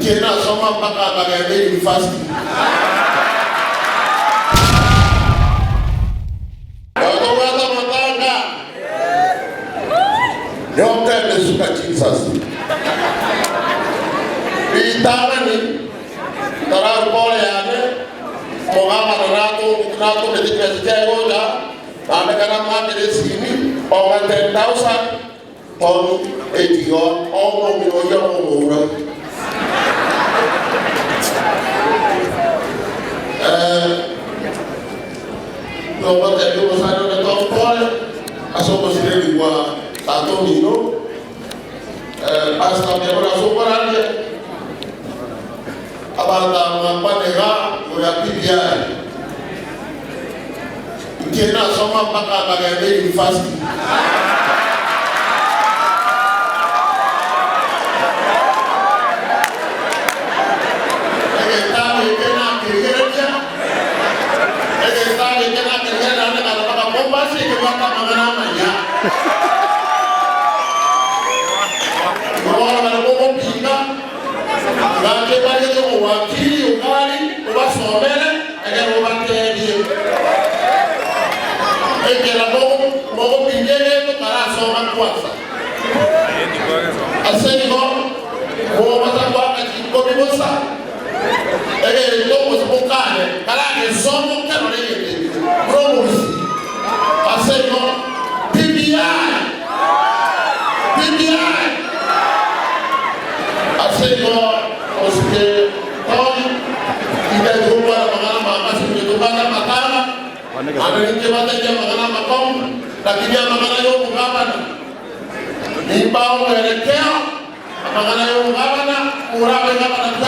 Kena soma mpaka Kibagendi University. Watu matanga. Yote nesuka Jesus. Itana ni tarar pole yane. Moga nato medikasi goda. Ane kana mati sini. Oga 10,000. Tonu etigo. Omo Mamioro. No wate yo sano de todo pole aso posire igual tanto nino hasta me ahora superarle abanda mapanega o ya BBI kena soma mpaka Kibagendi University. Masih kebata mana-mana. Orang ada ngomong pindah, nggak coba itu wakili, ukali, ubah somere, agar ubah dia. Kalau mau pindah itu karena seorang kuasa. Asal mau masa buat kaji kopi bosa, itu bukan. Kalau ada somong kan orang ini promosi. Asal BBI, asal oke, tahun tidak berubah mengenai masih berubah matana, ada yang jabatan yang mengenai makom, lagi dia mengenai yang bukan, di bawah mereka mengenai yang bukan, kurang mengenai